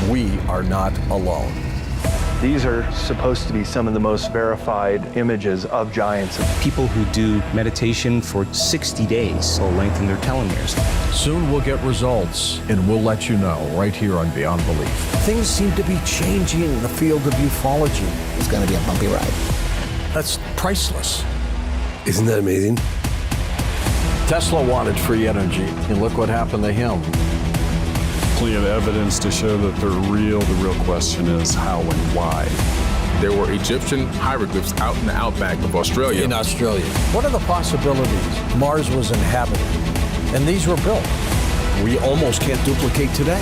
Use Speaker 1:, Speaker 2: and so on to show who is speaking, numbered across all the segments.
Speaker 1: we are not alone.
Speaker 2: These are supposed to be some of the most verified images of giants.
Speaker 3: People who do meditation for 60 days will lengthen their telomeres.
Speaker 1: Soon we'll get results, and we'll let you know right here on Beyond Belief. Things seem to be changing in the field of ufology.
Speaker 4: It's going to be a bumpy ride.
Speaker 1: That's priceless.
Speaker 4: Isn't that amazing?
Speaker 1: Tesla wanted free energy, and look what happened to him.
Speaker 5: Plenty of evidence to show that they're real. The real question is how and why.
Speaker 6: There were Egyptian hieroglyphs out in the outback of Australia.
Speaker 4: In Australia.
Speaker 1: What are the possibilities? Mars was inhabited, and these were built. We almost can't duplicate today.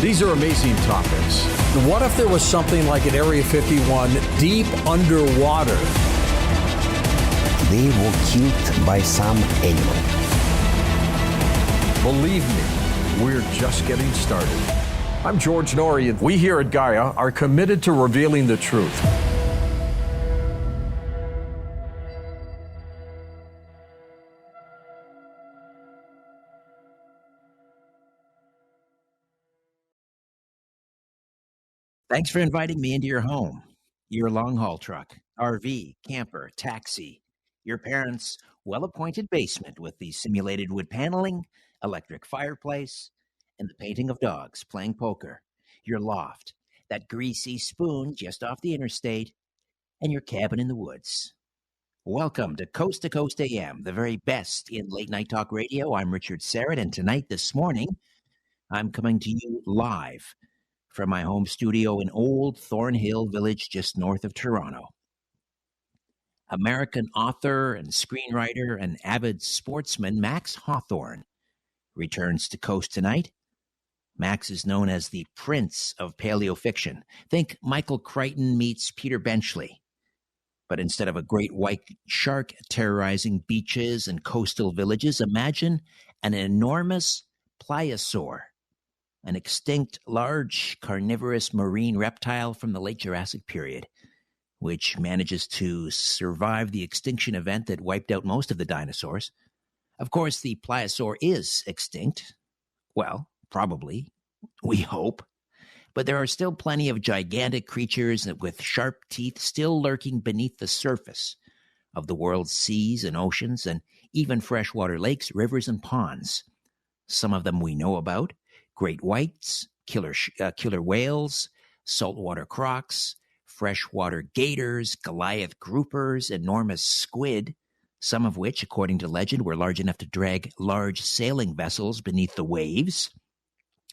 Speaker 1: These are amazing topics. What if there was something like at Area 51 deep underwater?
Speaker 4: They were killed by some animal.
Speaker 1: Believe me, we're just getting started. I'm George Norrie, and we here at Gaia are committed to revealing the truth.
Speaker 7: Thanks for inviting me into your home, your long-haul truck, RV, camper, taxi, your parents' well-appointed basement with the simulated wood paneling, electric fireplace, and the painting of dogs playing poker, your loft, that greasy spoon just off the interstate, and your cabin in the woods. Welcome to Coast AM, the very best in late-night talk radio. I'm Richard Serrett, and tonight, this morning, I'm coming to you live from my home studio in Old Thornhill Village, just north of Toronto. American author and screenwriter and avid sportsman Max Hawthorne returns to Coast tonight. Max is known as the Prince of Paleofiction. Think Michael Crichton meets Peter Benchley. But instead of a great white shark terrorizing beaches and coastal villages, imagine an enormous pliosaur, an extinct large carnivorous marine reptile from the late Jurassic period, which manages to survive the extinction event that wiped out most of the dinosaurs. Of course, the pliosaur is extinct. Well, probably. We hope. But there are still plenty of gigantic creatures with sharp teeth still lurking beneath the surface of the world's seas and oceans and even freshwater lakes, rivers, and ponds. Some of them we know about: great whites, killer whales, saltwater crocs, freshwater gators, Goliath groupers, enormous squid, some of which, according to legend, were large enough to drag large sailing vessels beneath the waves.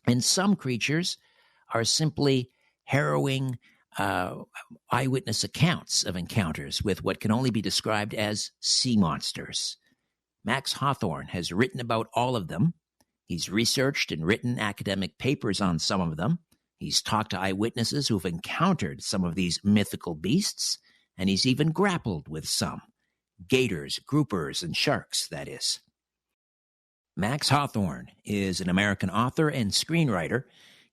Speaker 7: And some creatures are simply harrowing eyewitness accounts of encounters with what can only be described as sea monsters. Max Hawthorne has written about all of them. He's researched and written academic papers on some of them. He's talked to eyewitnesses who've encountered some of these mythical beasts, and he's even grappled with some. Gators, groupers, and sharks, that is. Max Hawthorne is an American author and screenwriter.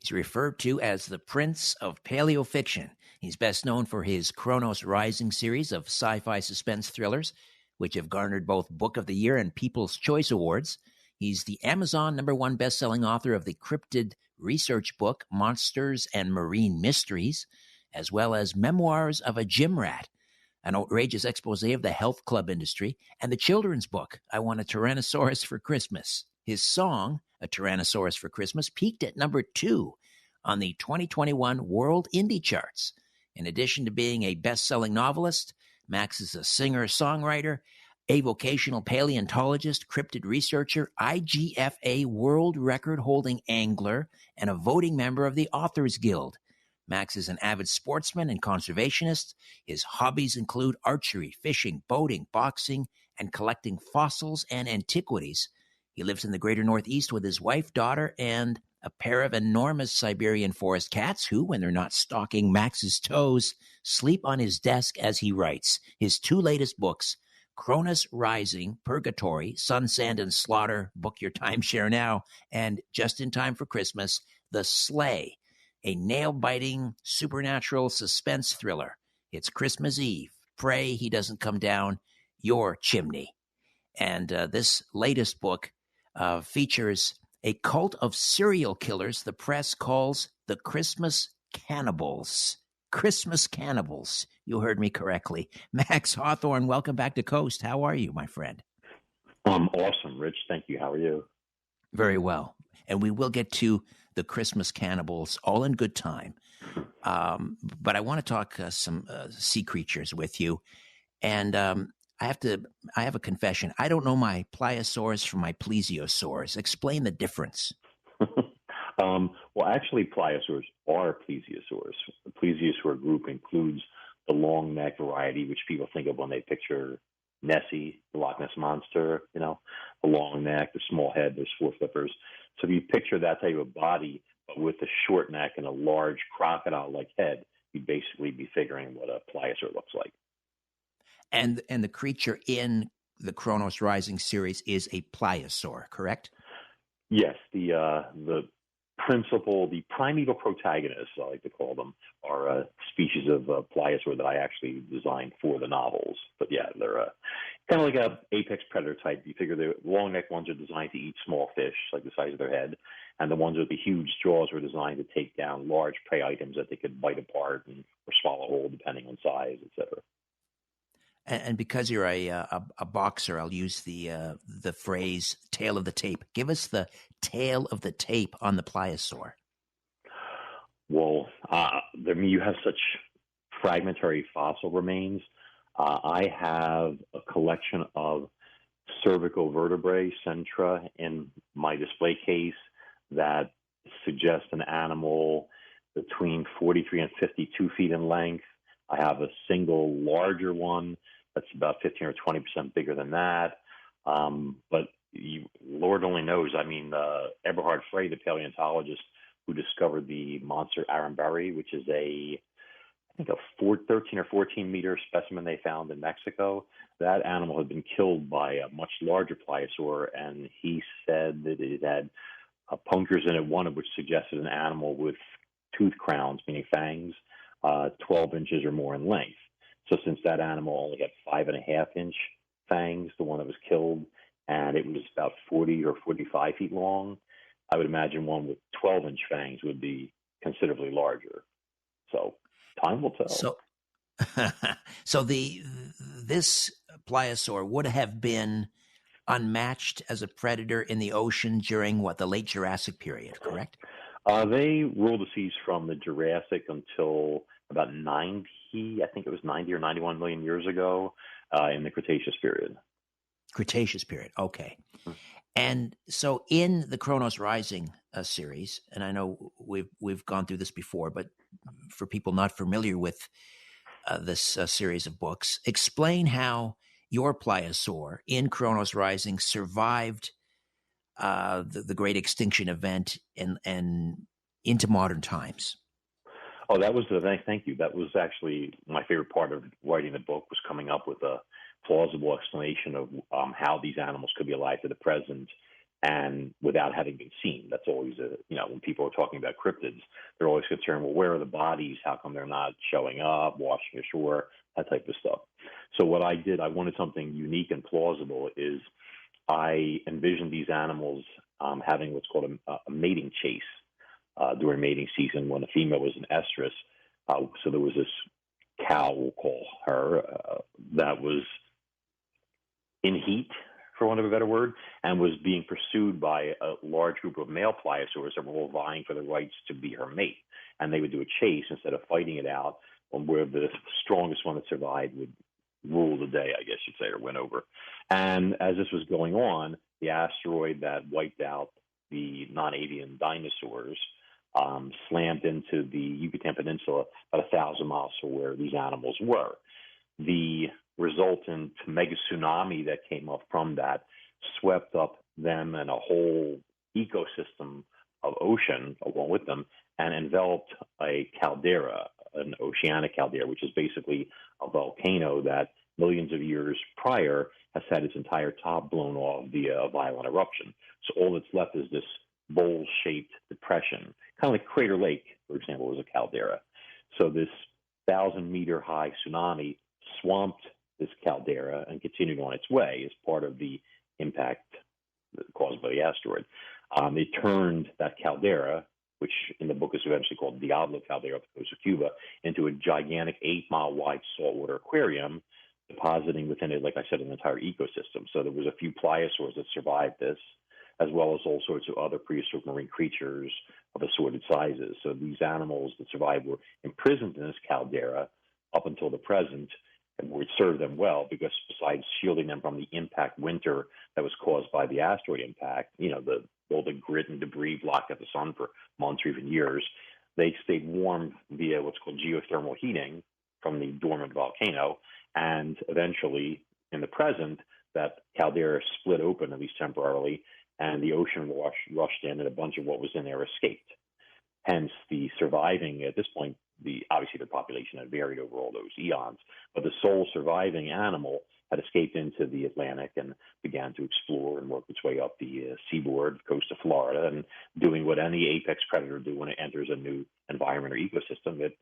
Speaker 7: He's referred to as the Prince of Paleofiction. He's best known for his Chronos Rising series of sci-fi suspense thrillers, which have garnered both Book of the Year and People's Choice Awards. He's the Amazon #1 best-selling author of the cryptid research book Monsters and Marine Mysteries, as well as Memoirs of a Gym Rat, an outrageous expose of the health club industry, and the children's book, I Want a Tyrannosaurus for Christmas. His song, A Tyrannosaurus for Christmas, peaked at #2 on the 2021 World Indie Charts. In addition to being a best-selling novelist, Max is a singer-songwriter, a vocational paleontologist, cryptid researcher, IGFA world record-holding angler, and a voting member of the Authors Guild. Max is an avid sportsman and conservationist. His hobbies include archery, fishing, boating, boxing, and collecting fossils and antiquities. He lives in the greater Northeast with his wife, daughter, and a pair of enormous Siberian forest cats who, when they're not stalking Max's toes, sleep on his desk as he writes. His 2 latest books, Chronos Rising, Purgatory, Sun, Sand, and Slaughter, book your timeshare now, and just in time for Christmas, The Slay, a nail-biting supernatural suspense thriller. It's Christmas Eve. Pray he doesn't come down your chimney. And this latest book features a cult of serial killers the press calls the Christmas cannibals. Christmas cannibals. You heard me correctly. Max Hawthorne, welcome back to Coast. How are you, my friend?
Speaker 8: Awesome, Rich. Thank you. How are you?
Speaker 7: Very well. And we will get to the Christmas cannibals all in good time. But I want to talk some sea creatures with you. And I have a confession. I don't know my pliosaurs from my plesiosaurs. Explain the difference.
Speaker 8: Well, actually, pliosaurs are plesiosaurs. The plesiosaur group includes the long neck variety, which people think of when they picture Nessie, the Loch Ness Monster, the long neck, the small head, those four flippers. So if you picture that type of body, but with a short neck and a large crocodile-like head, you'd basically be figuring what a pliosaur looks like.
Speaker 7: And the creature in the Kronos Rising series is a pliosaur, correct?
Speaker 8: Yes, the primeval protagonists, I like to call them, are a species of pliosaur that I actually designed for the novels. But yeah, they're kind of like a apex predator type. You figure the long neck ones are designed to eat small fish, like the size of their head, and the ones with the huge jaws were designed to take down large prey items that they could bite apart or swallow whole, depending on size, etc.
Speaker 7: And because you're a boxer, I'll use the phrase "tail of the tape." Give us the tail of the tape on the pliosaur.
Speaker 8: Well, you have such fragmentary fossil remains. I have a collection of cervical vertebrae, centra, in my display case that suggest an animal between 43 and 52 feet in length. I have a single larger one that's about 15 or 20% bigger than that. But Lord only knows. I mean, Eberhard Frey, the paleontologist who discovered the monster Arambari, which is I think a 13 or 14 meter specimen they found in Mexico. That animal had been killed by a much larger pliosaur, and he said that it had punctures in it, one of which suggested an animal with tooth crowns, meaning fangs, 12 inches or more in length. So since that animal only had 5.5-inch fangs, the one that was killed, and it was about 40 or 45 feet long, I would imagine one with 12-inch fangs would be considerably larger. So time will tell.
Speaker 7: So this pliosaur would have been unmatched as a predator in the ocean during the late Jurassic period, correct?
Speaker 8: They ruled the seas from the Jurassic until about 90, I think it was 90 or 91 million years ago, in the Cretaceous period.
Speaker 7: Cretaceous period, okay. And so in the Kronos Rising series, and I know we've gone through this before, but for people not familiar with this series of books, explain how your pliosaur in Kronos Rising survived the great extinction event and into modern times.
Speaker 8: Oh, thank you. That was actually my favorite part of writing the book, was coming up with a plausible explanation of how these animals could be alive to the present and without having been seen. That's always when people are talking about cryptids, they're always concerned, well, where are the bodies? How come they're not showing up, washing ashore, that type of stuff. So what I did, I wanted something unique and plausible, is I envisioned these animals having what's called a mating chase during mating season when a female was an estrus. So there was this cow, we'll call her, that was in heat, for want of a better word, and was being pursued by a large group of male pliosaurs that were all vying for the rights to be her mate. And they would do a chase instead of fighting it out, where the strongest one that survived would rule the day, I guess you'd say, or win over. And as this was going on, the asteroid that wiped out the non-avian dinosaurs slammed into the Yucatan Peninsula about 1,000 miles from where these animals were. The resultant mega tsunami that came up from that swept up them and a whole ecosystem of ocean along with them and enveloped a caldera, an oceanic caldera, which is basically a volcano that millions of years prior has had its entire top blown off via a violent eruption. So all that's left is this bowl-shaped depression, kind of like Crater Lake, for example, was a caldera. So this 1,000-meter high tsunami swamped this caldera and continued on its way as part of the impact caused by the asteroid. It turned that caldera which in the book is eventually called Diablo Caldera off the coast of Cuba, into a gigantic 8-mile wide saltwater aquarium, depositing within it, like I said, an entire ecosystem. So there was a few pliosaurs that survived this, as well as all sorts of other prehistoric marine creatures of assorted sizes. So these animals that survived were imprisoned in this caldera up until the present, and would serve them well because besides shielding them from the impact winter that was caused by the asteroid impact, all the grit and debris blocked out the sun for months or even years, they stayed warm via what's called geothermal heating from the dormant volcano. And eventually, in the present, that caldera split open, at least temporarily, and the ocean rushed in, and a bunch of what was in there escaped. Hence, the surviving, at this point, obviously the population had varied over all those eons, but the sole surviving animal had escaped into the Atlantic and began to explore and work its way up the seaboard coast of Florida, and doing what any apex predator do when it enters a new environment or ecosystem. It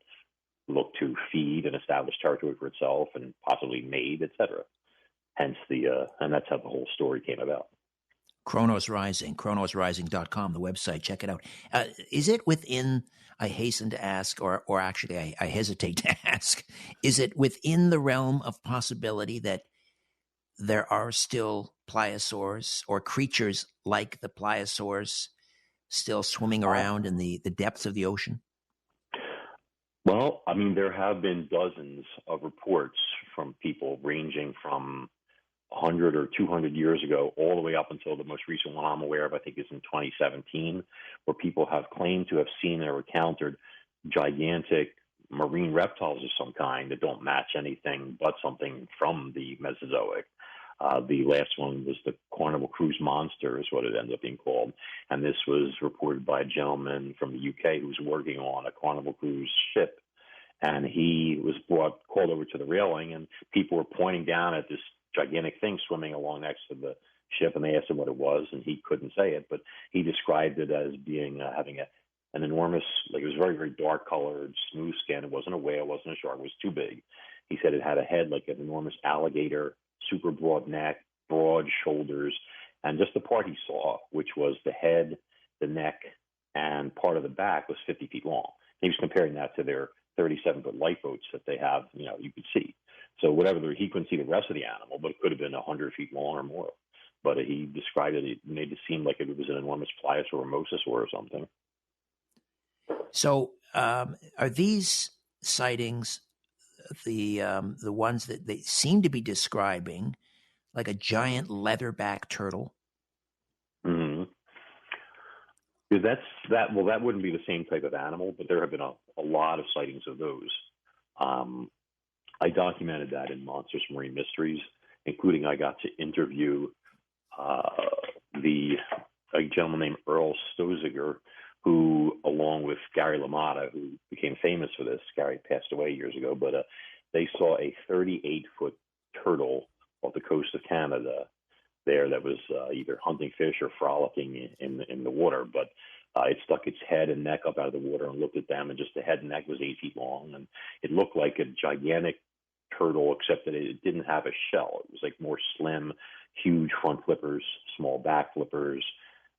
Speaker 8: looked to feed and establish territory for itself and possibly mate, etc. Hence and that's how the whole story came about.
Speaker 7: Chronos Rising, chronosrising.com, the website. Check it out. Is it within, I hasten to ask, or actually I hesitate to ask, is it within the realm of possibility that there are still pliosaurs or creatures like the pliosaurs still swimming around in the depths of the ocean?
Speaker 8: Well, I mean, there have been dozens of reports from people ranging from 100 or 200 years ago, all the way up until the most recent one I'm aware of, I think is in 2017, where people have claimed to have seen or encountered gigantic marine reptiles of some kind that don't match anything but something from the Mesozoic. The last one was the Carnival Cruise Monster, is what it ended up being called. And this was reported by a gentleman from the UK who was working on a Carnival Cruise ship. And he was called over to the railing, and people were pointing down at this gigantic thing swimming along next to the ship, and they asked him what it was, and he couldn't say it, but he described it as being having an enormous, like it was very, very dark colored, smooth skin. It wasn't a whale, it wasn't a shark, it was too big. He said it had a head like an enormous alligator, super broad neck, broad shoulders, and just the part he saw, which was the head, the neck, and part of the back was 50 feet long. He was comparing that to their 37-foot lifeboats that they have, you could see. So he couldn't see the rest of the animal, but it could have been 100 feet long or more. But he described it, it made it seem like it was an enormous pliosaur or mosasaur or something.
Speaker 7: So are these sightings the ones that they seem to be describing like a giant leatherback turtle?
Speaker 8: Mm-hmm. That wouldn't be the same type of animal, but there have been a lot of sightings of those. I documented that in Monsters Marine Mysteries, including I got to interview a gentleman named Earl Stoziger, who, along with Gary LaMotta, who became famous for this. Gary passed away years ago, but they saw a 38-foot turtle off the coast of Canada there that was either hunting fish or frolicking in the water, but it stuck its head and neck up out of the water and looked at them, and just the head and neck was 8 feet long, and it looked like a gigantic turtle, except that it didn't have a shell. It was like more slim, huge front flippers, small back flippers,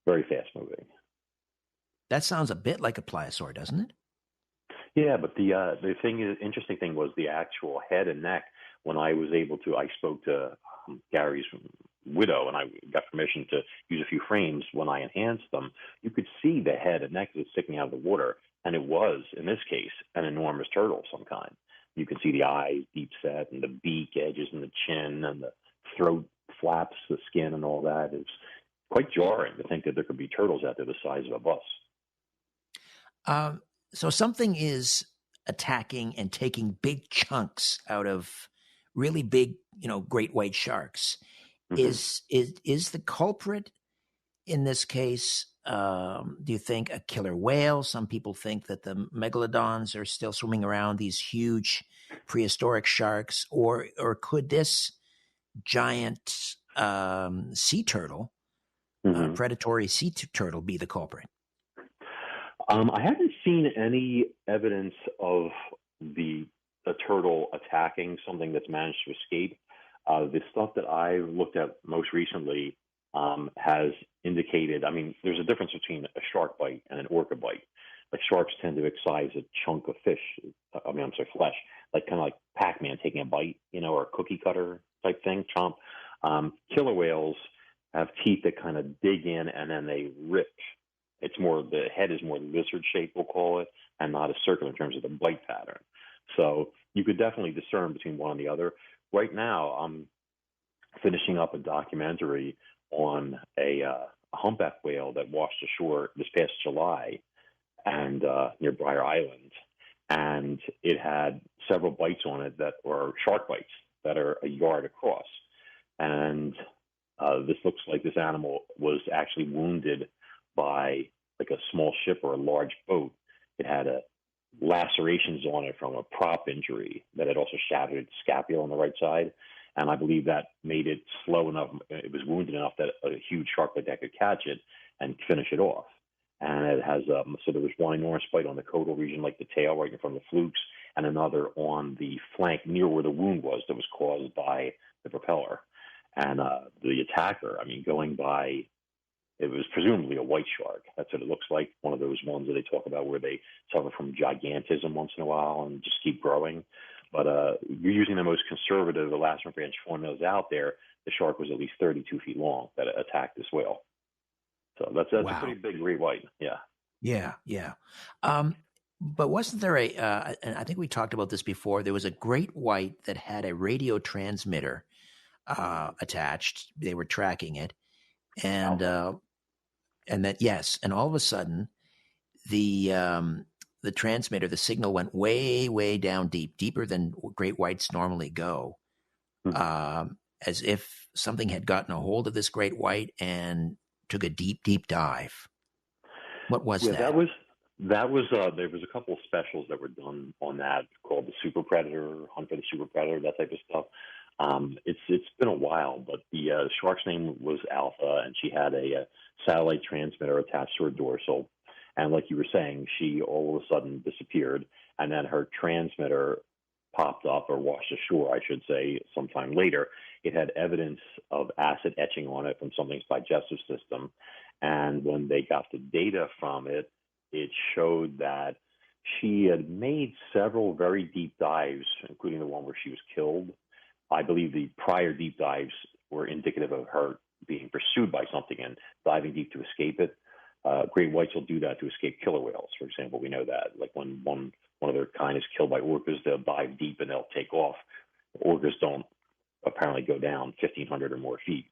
Speaker 8: very fast moving.
Speaker 7: That sounds a bit like a pliosaur, doesn't it?
Speaker 8: Yeah, but the interesting thing was the actual head and neck. When I spoke to Gary's widow, and I got permission to use a few frames. When I enhanced them, you could see the head and neck was sticking out of the water, and it was, in this case, an enormous turtle of some kind. You can see the eyes deep set, and the beak edges, and the chin, and the throat flaps, the skin, and all that. It's quite jarring to think that there could be turtles out there the size of a bus.
Speaker 7: So something is attacking and taking big chunks out of really big, great white sharks. Mm-hmm. Is the culprit in this case, do you think, a killer whale? Some people think that the megalodons are still swimming around, these huge prehistoric sharks, or could this giant sea turtle,
Speaker 8: mm-hmm.
Speaker 7: Predatory sea turtle, be the culprit?
Speaker 8: I haven't seen any evidence of a turtle attacking something that's managed to escape. The stuff that I looked at most recently has indicated, there's a difference between a shark bite and an orca bite. like sharks tend to excise a chunk of fish. Flesh, like kind of like Pac-Man taking a bite, or a cookie cutter type thing, chomp. Killer whales have teeth that kind of dig in and then they rip. It's more, the head is more lizard shaped, we'll call it, and not a circle in terms of the bite pattern. So you could definitely discern between one and the other. Right now, I'm finishing up a documentary on a humpback whale that washed ashore this past July and near Briar Island. And it had several bites on it that were shark bites that are a yard across. And this looks like this animal was actually wounded by like a small ship or a large boat. It had lacerations on it from a prop injury that had also shattered its scapula on the right side. And I believe that made it slow enough. It was wounded enough that a huge shark like that could catch it and finish it off. And it has, so there was one enormous bite on the caudal region, like the tail right in front of the flukes, and another on the flank near where the wound was that was caused by the propeller. And the attacker, going by, it was presumably a white shark. That's what it looks like, one of those ones that they talk about where they suffer from gigantism once in a while and just keep growing. But you're using the most conservative elastomeric branch formulas out there. The shark was at least 32 feet long that attacked this whale. So that's
Speaker 7: Wow.
Speaker 8: a pretty big great white. Yeah.
Speaker 7: Yeah. But wasn't there and I think we talked about this before, there was a great white that had a radio transmitter attached. They were tracking it. And and all of a sudden the transmitter, the signal went way, way down deeper than great whites normally go, as if something had gotten a hold of this great white and took a deep, deep dive. What was that?
Speaker 8: That was there was a couple of specials that were done on that called the Super Predator, Hunt for the Super Predator, that type of stuff. It's been a while, but the shark's name was Alpha, and she had a satellite transmitter attached to her dorsal. And like you were saying, she all of a sudden disappeared, and then her transmitter popped up, or washed ashore, I should say, sometime later. It had evidence of acid etching on it from something's digestive system. And when they got the data from it, it showed that she had made several very deep dives, including the one where she was killed. I believe the prior deep dives were indicative of her being pursued by something and diving deep to escape it. Great whites will do that to escape killer whales, for example. We know that. Like when one of their kind is killed by orcas, they'll dive deep and they'll take off. Orcas don't apparently go down 1,500 or more feet.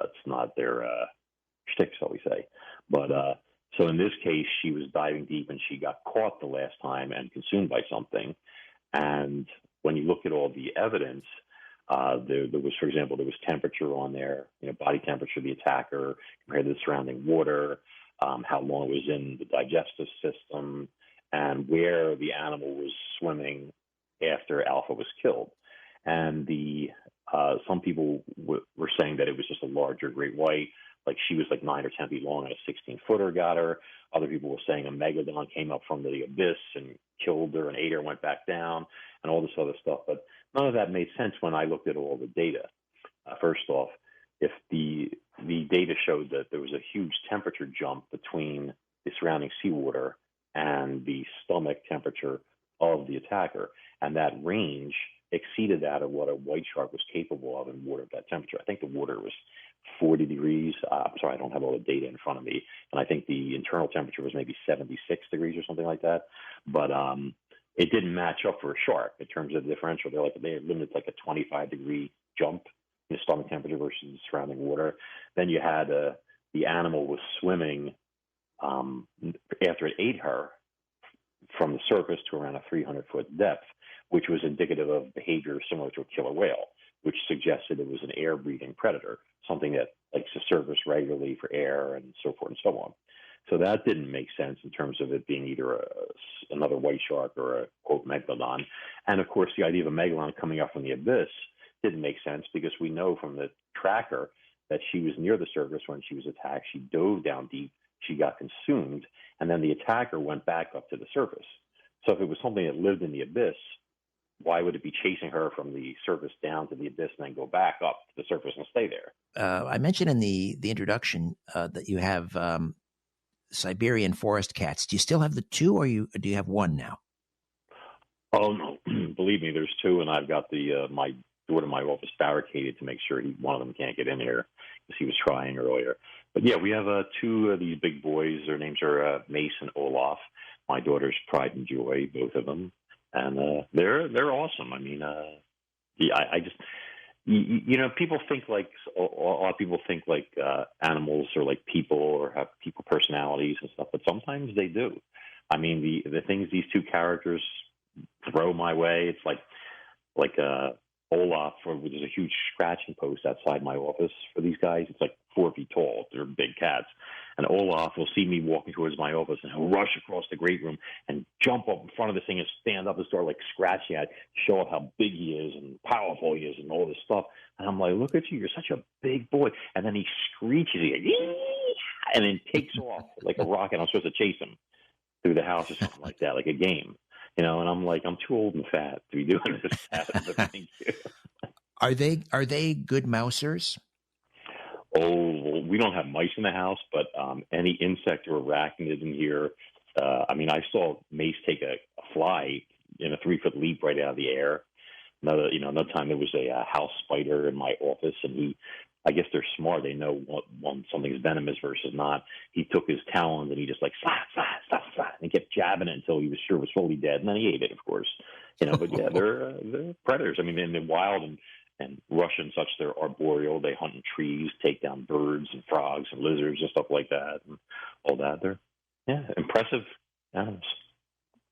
Speaker 8: It's not their shtick, shall we say. But so in this case, she was diving deep and she got caught the last time and consumed by something. And when you look at all the evidence, there was, for example, there was temperature on there, body temperature of the attacker compared to the surrounding water, how long it was in the digestive system, and where the animal was swimming after Alpha was killed. And some people were saying that it was just a larger great white, like she was like 9 or 10 feet long and a 16-footer got her. Other people were saying a megalodon came up from the abyss and killed her and ate her and went back down and all this other stuff. But none of that made sense when I looked at all the data. First off, if the data showed that there was a huge temperature jump between the surrounding seawater and the stomach temperature of the attacker, and that range exceeded that of what a white shark was capable of in water at that temperature. I think the water was 40 degrees. I'm sorry, I don't have all the data in front of me. And I think the internal temperature was maybe 76 degrees or something like that. But it didn't match up for a shark in terms of the differential. They limited like a 25-degree jump in the stomach temperature versus the surrounding water. Then you had the animal was swimming after it ate her from the surface to around a 300-foot depth, which was indicative of behavior similar to a killer whale, which suggested it was an air-breathing predator, something that likes to surface regularly for air and so forth and so on. So that didn't make sense in terms of it being either another white shark or a, quote, megalodon. And, of course, the idea of a megalodon coming up from the abyss didn't make sense because we know from the tracker that she was near the surface when she was attacked. She dove down deep. She got consumed. And then the attacker went back up to the surface. So if it was something that lived in the abyss, why would it be chasing her from the surface down to the abyss and then go back up to the surface and stay there?
Speaker 7: I mentioned in the introduction that you have Siberian forest cats. Do you still have the two, or do you have one now?
Speaker 8: Oh no, believe me, there's two, and I've got the my door to my office barricaded to make sure one of them can't get in here because he was trying earlier. But yeah, we have two of these big boys. Their names are Mace and Olaf. My daughter's pride and joy, both of them, and they're awesome. I mean, yeah, I just people think like a lot of people think like animals are like people or have people personalities and stuff, but sometimes they do. I mean, the things these two characters throw my way. It's like Olaf, there's a huge scratching post outside my office for these guys. It's like 4 feet tall. They're big cats. And Olaf will see me walking towards my office, and he'll rush across the great room and jump up in front of this thing and stand up and start like scratching at it, show off how big he is and powerful he is and all this stuff. And I'm like, look at you, you're such a big boy. And then he screeches, and then takes off like a rocket. I'm supposed to chase him through the house or something like that, like a game. And I'm like, I'm too old and fat to be doing this. Thank you.
Speaker 7: Are they good mousers?
Speaker 8: Oh, we don't have mice in the house, but any insect or arachnid in here. I mean, I saw Mace take a fly in a 3-foot leap right out of the air. Another time there was a house spider in my office, and I guess they're smart. They know when something's venomous versus not. He took his talons and he just like slap, and kept jabbing it until he was sure it was fully dead, and then he ate it, of course. But yeah, they're predators. I mean, in the wild and Russian such, they're arboreal. They hunt in trees, take down birds and frogs and lizards and stuff like that, and all that. They're impressive animals.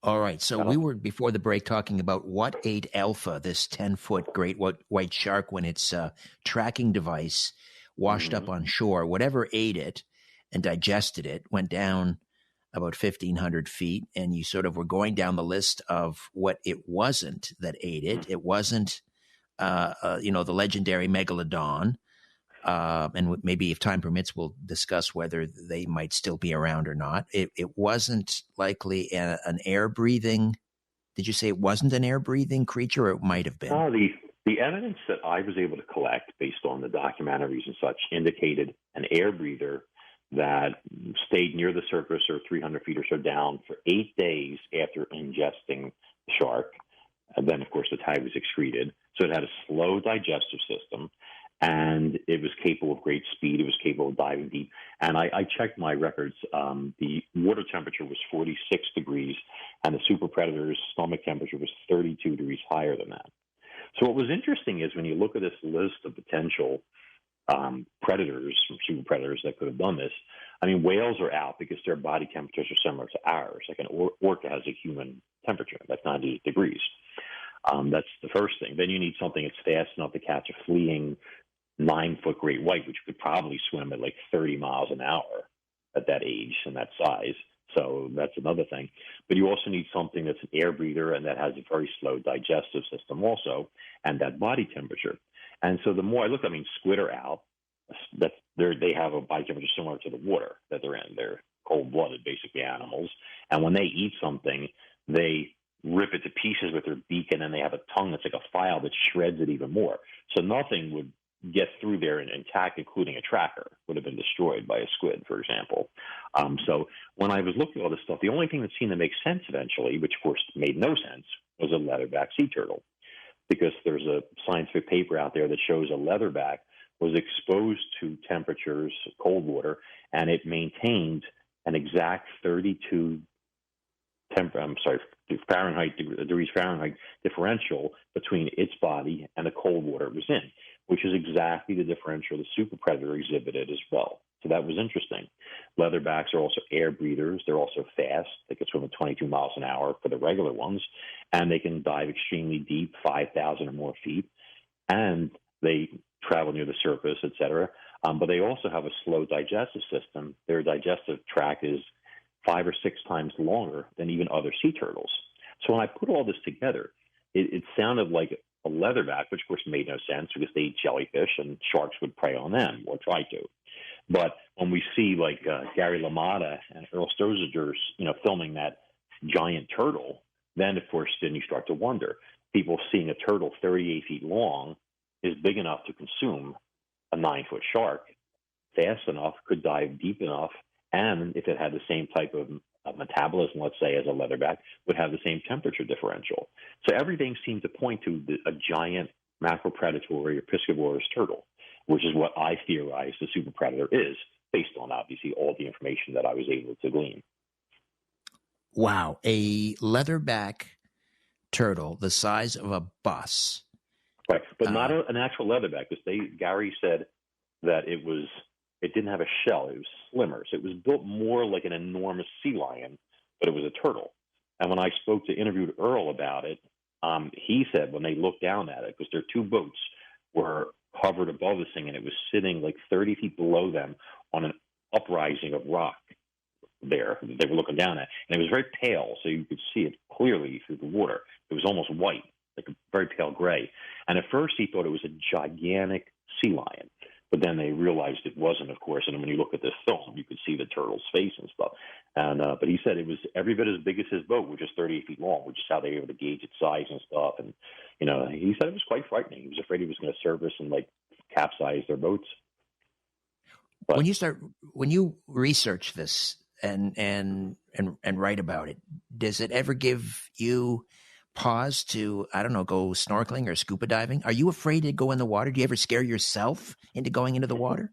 Speaker 7: All right. So we were before the break talking about what ate Alpha, this 10-foot great white shark, when its tracking device washed up on shore. Whatever ate it and digested it went down about 1,500 feet, and you sort of were going down the list of what it wasn't that ate it. It wasn't, the legendary megalodon. And maybe if time permits, we'll discuss whether they might still be around or not. It wasn't likely an air-breathing. Did you say it wasn't an air-breathing creature, or it might have been?
Speaker 8: No, the evidence that I was able to collect based on the documentaries and such indicated an air breather that stayed near the surface or 300 feet or so down for 8 days after ingesting the shark. And then, of course, the tide was excreted. So it had a slow digestive system, and it was capable of great speed. It was capable of diving deep. And I checked my records. The water temperature was 46 degrees, and the super predator's stomach temperature was 32 degrees higher than that. So what was interesting is when you look at this list of potential predators, super predators that could have done this, I mean, whales are out because their body temperatures are similar to ours. Like an orca has a human temperature, that's 98 degrees. That's the first thing. Then you need something that's fast enough to catch a fleeing 9-foot great white, which could probably swim at like 30 miles an hour at that age and that size. So that's another thing. But you also need something that's an air breather and that has a very slow digestive system also, and that body temperature. And so the more I look, I mean, squid are out. They have a body temperature similar to the water that they're in. They're cold-blooded, basically, animals. And when they eat something, they rip it to pieces with their beak, and then they have a tongue that's like a file that shreds it even more. So nothing would get through there intact, including a tracker, would have been destroyed by a squid, for example. So when I was looking at all this stuff, the only thing that seemed to make sense eventually, which of course made no sense, was a leatherback sea turtle. Because there's a scientific paper out there that shows a leatherback was exposed to temperatures, cold water, and it maintained an exact 32 degrees Fahrenheit differential between its body and the cold water it was in, which is exactly the differential the super predator exhibited as well. So that was interesting. Leatherbacks are also air breathers. They're also fast. They can swim at 22 miles an hour for the regular ones, and they can dive extremely deep, 5,000 or more feet, and they travel near the surface, et cetera. But they also have a slow digestive system. Their digestive tract is 5 or 6 times longer than even other sea turtles. So when I put all this together, it sounded like a leatherback, which of course made no sense because they eat jellyfish and sharks would prey on them or try to. But when we see like Gary LaMotta and Earl Sturzinger, filming that giant turtle, then of course then you start to wonder. People seeing a turtle 38 feet long is big enough to consume a 9-foot shark, fast enough, could dive deep enough, and if it had the same type of metabolism, let's say, as a leatherback, would have the same temperature differential. So everything seemed to point to a giant macropredatory or piscivorous turtle, which is what I theorize the super predator is, based on obviously all the information that I was able to glean.
Speaker 7: Wow, a leatherback turtle the size of a bus.
Speaker 8: Right, but not an actual leatherback, because Gary said that it didn't have a shell. It was slimmer, so it was built more like an enormous sea lion, but it was a turtle. And when I interviewed Earl about it, he said when they looked down at it, because their two boats were hovered above this thing, and it was sitting like 30 feet below them on an uprising of rock there that they were looking down at. And it was very pale, so you could see it clearly through the water. It was almost white, like a very pale gray. And at first he thought it was a gigantic sea lion. But then they realized it wasn't, of course. And when you look at this film, you could see the turtle's face and stuff. And but he said it was every bit as big as his boat, which is 38 feet long, which is how they were able to gauge its size and stuff. And he said it was quite frightening. He was afraid he was going to surface and like capsize their boats. But
Speaker 7: when you research this and write about it, does it ever give you pause to, I don't know, go snorkeling or scuba diving? Are you afraid to go in the water? Do you ever scare yourself into going into the water?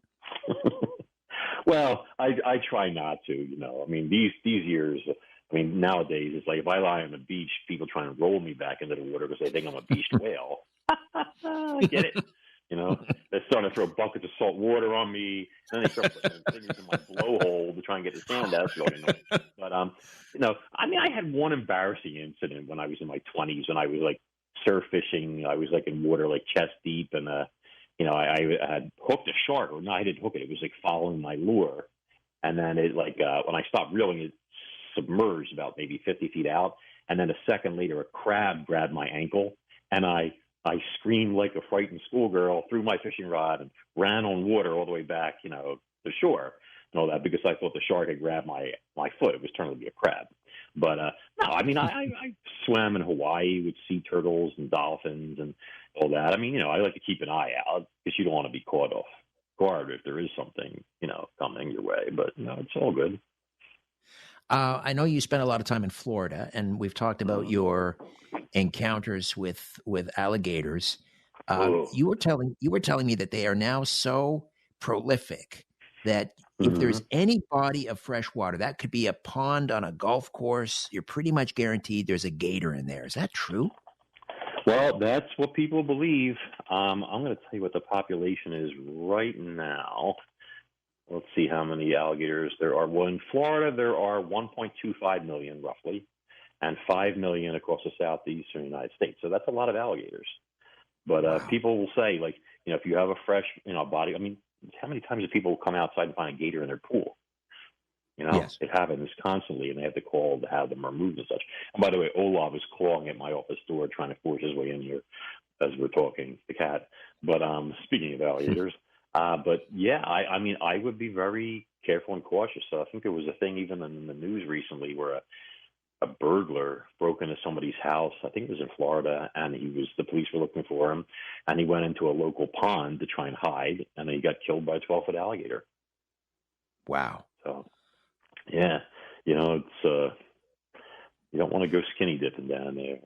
Speaker 8: Well, I try not to, I mean, these years, I mean, nowadays, it's like if I lie on the beach, people try and roll me back into the water because they think I'm a beached whale. I get it. They're starting to throw buckets of salt water on me. Then they start putting fingers in my blowhole to try and get the sand out. That's really annoying. But, I mean, I had one embarrassing incident when I was in my 20s when I was like surf fishing. I was like in water like chest deep, and I had hooked a shark. Or no, I didn't hook it. It was like following my lure, and then it when I stopped reeling, it submerged about maybe 50 feet out, and then a second later, a crab grabbed my ankle, and I screamed like a frightened schoolgirl, threw my fishing rod, and ran on water all the way back, to shore and all that, because I thought the shark had grabbed my foot. It was turning to be a crab. But no, I mean, I swam in Hawaii with sea turtles and dolphins and all that. I mean, I like to keep an eye out because you don't want to be caught off guard if there is something, coming your way. But, it's all good.
Speaker 7: I know you spent a lot of time in Florida, and we've talked about your encounters with alligators. You were telling me that they are now so prolific that if there's any body of fresh water, that could be a pond on a golf course, you're pretty much guaranteed there's a gator in there. Is that true?
Speaker 8: Well, that's what people believe. I'm going to tell you what the population is right now. Let's see how many alligators there are. Well, in Florida, there are 1.25 million, roughly, and 5 million across the southeastern United States. So that's a lot of alligators. But wow. People will say, like, if you have a fresh, body, I mean, how many times do people come outside to find a gator in their pool?
Speaker 7: Yes.
Speaker 8: It happens constantly, and they have to call to have them removed and such. And by the way, Olav is clawing at my office door trying to force his way in here as we're talking, the cat. But speaking of alligators, but yeah, I mean, I would be very careful and cautious. So I think there was a thing even in the news recently where a burglar broke into somebody's house. I think it was in Florida, and the police were looking for him, and he went into a local pond to try and hide, and he got killed by a 12-foot alligator.
Speaker 7: Wow.
Speaker 8: So, yeah, it's you don't want to go skinny dipping down there.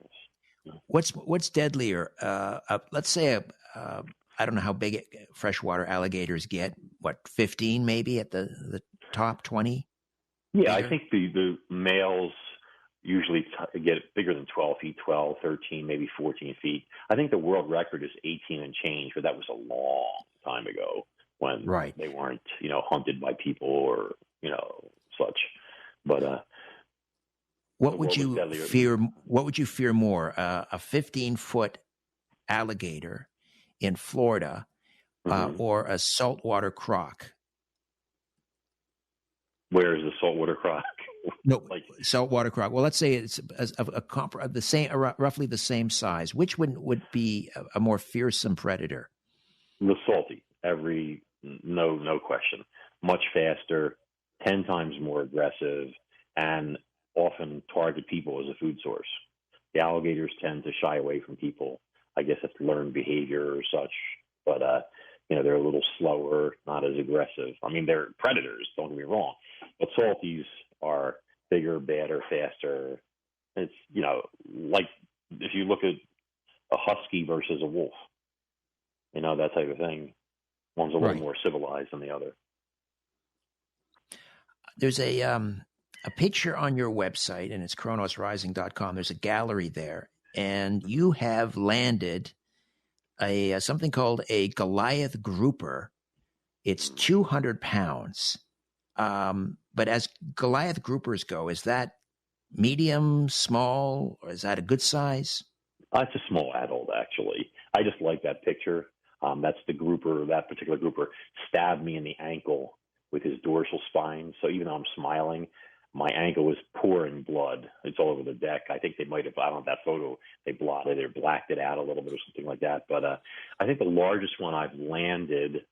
Speaker 7: What's deadlier? Let's say I don't know how big freshwater alligators get. What, 15 maybe at the top, 20?
Speaker 8: Yeah, bigger? I think the males usually get bigger than 12 feet, 12, 13, maybe 14 feet. I think the world record is 18 and change, but that was a long time ago when they weren't, hunted by people or, such. But
Speaker 7: what would you fear? What would you fear more? A 15-foot alligator in Florida, or a saltwater croc?
Speaker 8: Where is the saltwater croc?
Speaker 7: No, saltwater croc. Well, let's say it's roughly the same size. Which would be a more fearsome predator?
Speaker 8: The salty. No question. Much faster, 10 times more aggressive, and often target people as a food source. The alligators tend to shy away from people. I guess it's learned behavior or such. But they're a little slower, not as aggressive. I mean, they're predators, don't get me wrong, but salties are bigger, badder, faster. It's, like if you look at a husky versus a wolf, that type of thing. One's a little more civilized than the other.
Speaker 7: There's a picture on your website, and it's chronosrising.com. There's a gallery there, and you have landed something called a Goliath grouper. It's 200 pounds. But as Goliath groupers go, is that medium, small, or is that a good size?
Speaker 8: It's a small adult, actually. I just like that picture. That's the grouper. That particular grouper stabbed me in the ankle with his dorsal spine. So even though I'm smiling, my ankle was pouring blood. It's all over the deck. I think they might have, I don't know, that photo, they blotted or blacked it out a little bit or something like that. But I think the largest one I've landed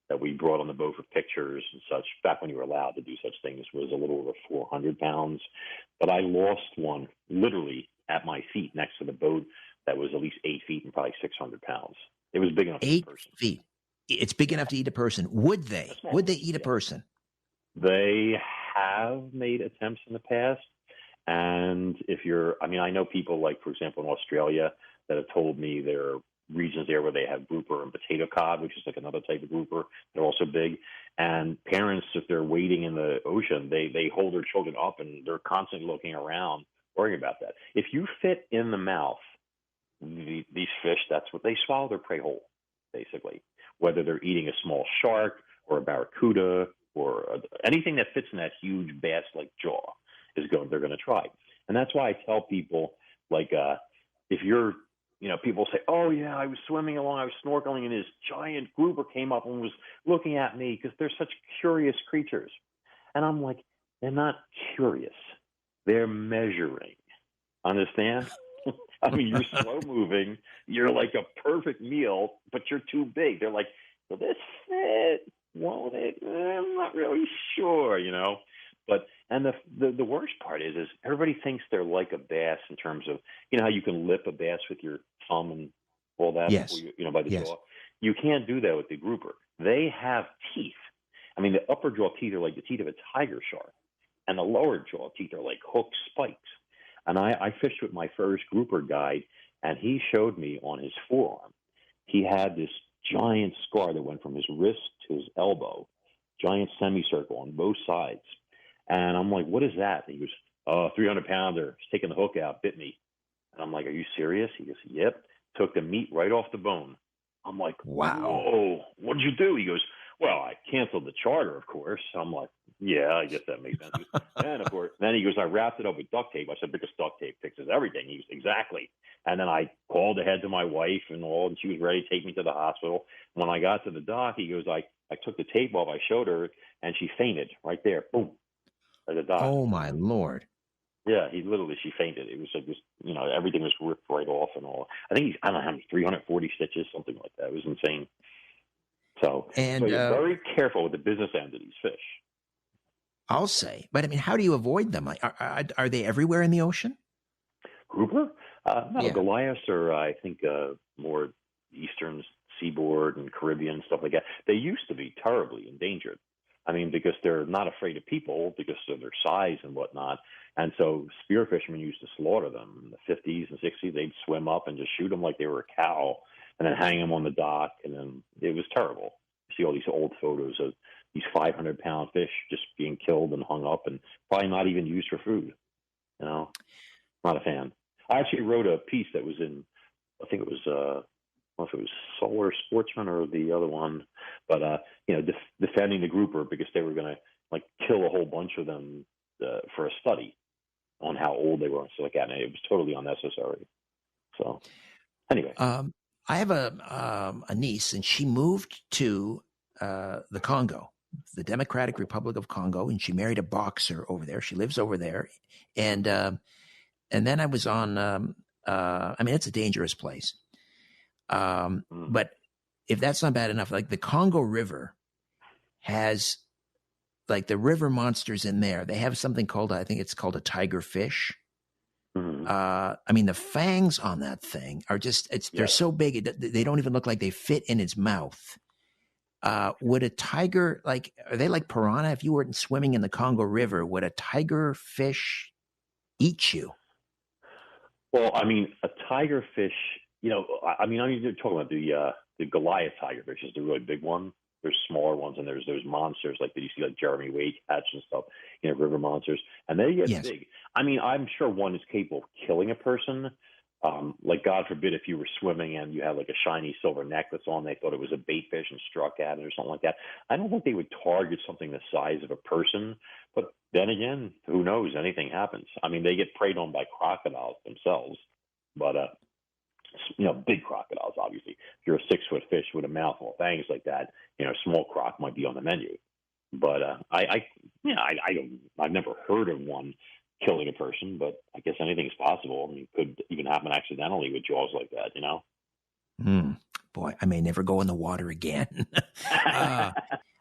Speaker 8: that we brought on the boat for pictures and such, back when you were allowed to do such things, was a little over 400 pounds. But I lost one literally at my feet next to the boat that was at least 8 feet and probably 600 pounds. It was big enough to eat a person.
Speaker 7: 8 feet. It's big enough to eat a person. Would they? Would they eat a person?
Speaker 8: They have made attempts in the past. And I know people like, for example, in Australia that have told me there are regions there where they have grouper and potato cod, which is like another type of grouper. They're also big. And parents, if they're wading in the ocean, they hold their children up and they're constantly looking around, worrying about that. If you fit in the mouth, these fish, that's what they swallow their prey whole, basically. Whether they're eating a small shark or a barracuda or anything that fits in that huge bass-like jaw they're going to try. And that's why I tell people, like, if you're, people say, oh yeah, I was swimming along, I was snorkeling, and this giant grouper came up and was looking at me because they're such curious creatures. And I'm like, they're not curious. They're measuring. Understand? I mean, you're slow moving. You're like a perfect meal, but you're too big. They're like, will this fit? Won't it? I'm not really sure, But the worst part is everybody thinks they're like a bass in terms of, how you can lip a bass with your thumb and all that.
Speaker 7: Yes.
Speaker 8: By the jaw. You can't do that with the grouper. They have teeth. I mean, the upper jaw teeth are like the teeth of a tiger shark, and the lower jaw teeth are like hooked spikes. And I fished with my first grouper guide, and he showed me on his forearm, he had this giant scar that went from his wrist to his elbow, giant semicircle on both sides. And I'm like, what is that? And he goes, 300-pounder. He's taking the hook out, bit me. And I'm like, are you serious? He goes, yep. Took the meat right off the bone. I'm like, wow. Whoa, what did you do? He goes, well, I canceled the charter, of course. I'm like, yeah, I guess that makes sense. And of course, then he goes, I wrapped it up with duct tape. I said, because duct tape fixes everything. He goes, exactly. And then I called ahead to my wife and she was ready to take me to the hospital. When I got to the dock, he goes, I took the tape off, I showed her, and she fainted right there. Boom. At the dock.
Speaker 7: Oh, my Lord.
Speaker 8: Yeah, she fainted. It was like this, everything was ripped right off and all. I think I don't know how many, 340 stitches, something like that. It was insane. So you're very careful with the business end of these fish.
Speaker 7: I'll say. But, I mean, how do you avoid them? Are they everywhere in the ocean?
Speaker 8: Grouper? No,
Speaker 7: Yeah.
Speaker 8: Goliaths are, I think, more eastern seaboard and Caribbean, stuff like that. They used to be terribly endangered. I mean, because they're not afraid of people because of their size and whatnot. And so spear fishermen used to slaughter them in the 50s and 60s. They'd swim up and just shoot them like they were a cow and then hang them on the dock. And then it was terrible. You see all these old photos of these 500-pound fish just being killed and hung up and probably not even used for food. Not a fan. I actually wrote a piece that was in, I think it was, I don't know if it was Solar Sportsman or the other one, but defending the grouper because they were going to kill a whole bunch of them for a study on how old they were and stuff like that, and it was totally unnecessary. So anyway,
Speaker 7: I have a niece, and she moved to the Congo, the Democratic Republic of Congo, and she married a boxer over there. She lives over there, and then I was on. I mean, it's a dangerous place. But if that's not bad enough, like the Congo River has, like the river monsters in there, they have something called, I think it's called a tiger fish.
Speaker 8: Mm-hmm.
Speaker 7: I mean, the fangs on that thing are just, they're so big, they don't even look like they fit in its mouth. Would a tiger, like, are they like piranha? If you were swimming in the Congo River, would a tiger fish eat you?
Speaker 8: Well, I mean, a tigerfish, you're talking about the Goliath tigerfish is the really big one. There's smaller ones, and there's those monsters like that you see like Jeremy Wade catch and stuff, river monsters, and they get
Speaker 7: Yes.
Speaker 8: big. I mean, I'm sure one is capable of killing a person. Like God forbid, if you were swimming and you had like a shiny silver necklace on, they thought it was a bait fish and struck at it or something like that. I don't think they would target something the size of a person. But then again, who knows? Anything happens. I mean, they get preyed on by crocodiles themselves, but big crocodiles, obviously. If you're a 6-foot fish with a mouthful of fangs like that, a small croc might be on the menu. But I've never heard of one killing a person, but I guess anything's possible. I mean, it could even happen accidentally with jaws like that,
Speaker 7: Boy, I may never go in the water again.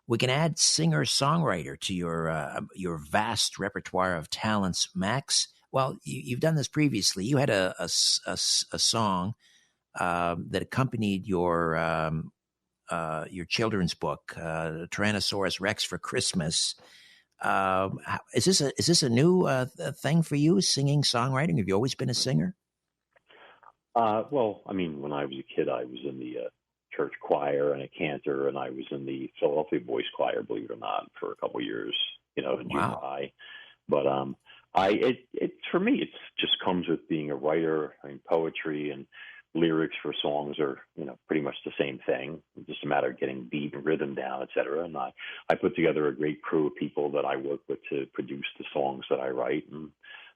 Speaker 7: We can add singer-songwriter to your vast repertoire of talents, Max. Well, you've done this previously. You had a song that accompanied your children's book, Tyrannosaurus Rex for Christmas. Is this a new thing for you, singing, songwriting? Have you always been a singer?
Speaker 8: Well, I mean, when I was a kid, I was in the church choir and a cantor, and I was in the Philadelphia Boys Choir, believe it or not, for a couple of years, in junior high. But for me, it just comes with being a writer. I mean, poetry and lyrics for songs are, pretty much the same thing. It's just a matter of getting beat and rhythm down, et cetera. And I put together a great crew of people that I work with to produce the songs that I write and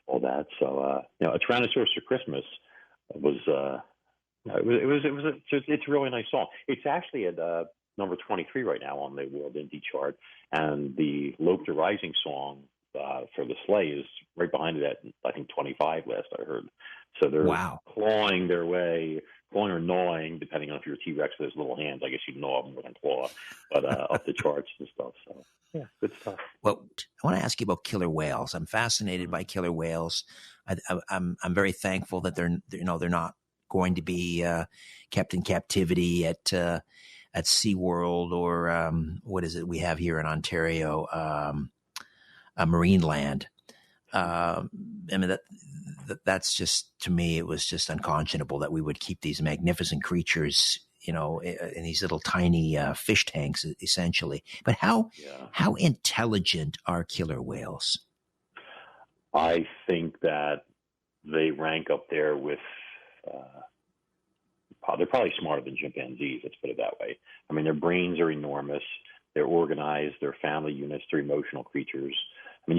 Speaker 8: all that. So, A Tyrannosaurus for Christmas was, it's a really nice song. It's actually at number 23 right now on the World Indie Chart. And the Lope the Rising song for the sleigh is right behind it at, I think, 25 last I heard. So they're clawing their way, clawing or gnawing, depending on if you're a T-Rex with his little hands. I guess you gnaw more than claw, but up the charts and stuff. So, yeah, good stuff.
Speaker 7: Well, I want to ask you about killer whales. I'm fascinated by killer whales. I'm very thankful that they're not going to be kept in captivity at SeaWorld or what is it we have here in Ontario, Marineland. I mean, that's just, to me, it was just unconscionable that we would keep these magnificent creatures, in these little tiny fish tanks, essentially. But how intelligent are killer whales?
Speaker 8: I think that they rank up there with, they're probably smarter than chimpanzees, let's put it that way. I mean, their brains are enormous. They're organized. They're family units. They're emotional creatures. I mean,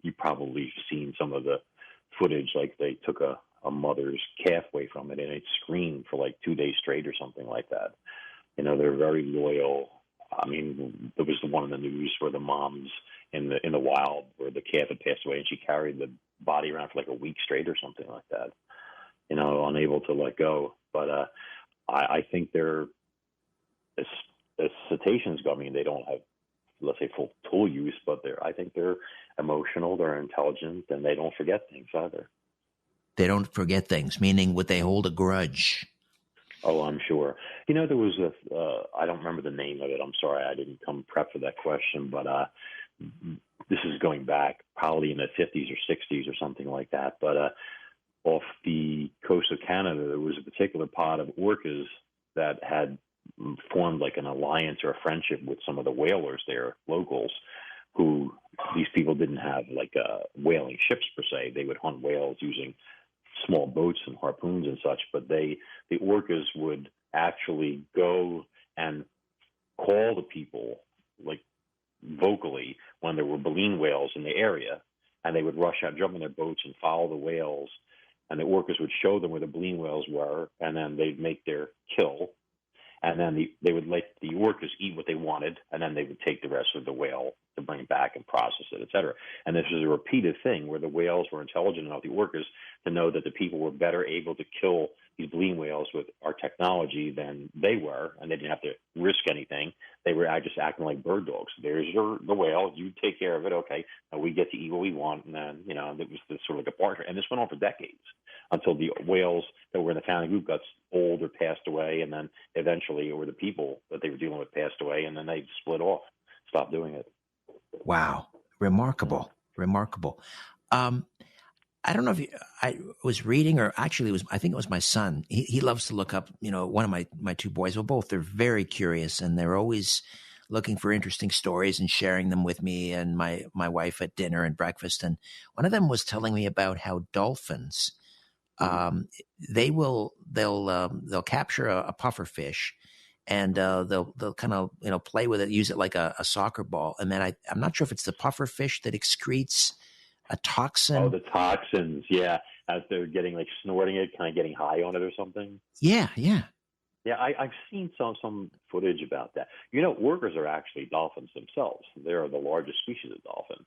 Speaker 8: you probably seen some of the footage, like they took a mother's calf away from it and it screamed for like 2 days straight or something like that. They're very loyal. I mean, there was the one in the news where the mom's in the wild where the calf had passed away and she carried the body around for like a week straight or something like that, unable to let go. But I think they're, as cetaceans go, I mean, they don't have, let's say, full tool use, but I think they're emotional, they're intelligent, and they don't forget things either.
Speaker 7: They don't forget things, meaning would they hold a grudge?
Speaker 8: Oh, I'm sure. There was I don't remember the name of it. I'm sorry, I didn't come prepped for that question, but this is going back probably in the 50s or 60s or something like that. But off the coast of Canada, there was a particular pod of orcas that had formed like an alliance or a friendship with some of the whalers there, locals, who these people didn't have like whaling ships per se. They would hunt whales using small boats and harpoons and such, but the orcas would actually go and call the people like vocally when there were baleen whales in the area, and they would rush out, jump in their boats and follow the whales, and the orcas would show them where the baleen whales were, and then they'd make their kill. And then they would let the orcas eat what they wanted, and then they would take the rest of the whale to bring it back and process it, et cetera. And this is a repeated thing where the whales were intelligent enough, the orcas, to know that the people were better able to kill these bleeding whales with our technology than they were, and they didn't have to risk anything. They were just acting like bird dogs. There's the whale, you take care of it, okay, and we get to eat what we want. And then, it was this sort of like a partner. And this went on for decades until the whales that were in the founding group got old or passed away, and then eventually, or the people that they were dealing with passed away, and then they split off, stopped doing it.
Speaker 7: Wow. Remarkable. Remarkable. I don't know if I was reading, or actually I think it was my son. He loves to look up, one of my two boys, well, both, they're very curious, and they're always looking for interesting stories and sharing them with me and my wife at dinner and breakfast. And one of them was telling me about how dolphins, they'll capture a puffer fish, and they'll kind of play with it, use it like a soccer ball, and then I'm not sure if it's the puffer fish that excretes a toxin.
Speaker 8: Oh, the toxins, yeah. As they're getting snorting it, kind of getting high on it or something.
Speaker 7: Yeah.
Speaker 8: Yeah, I've seen some footage about that. Orcas are actually dolphins themselves. They are the largest species of dolphin,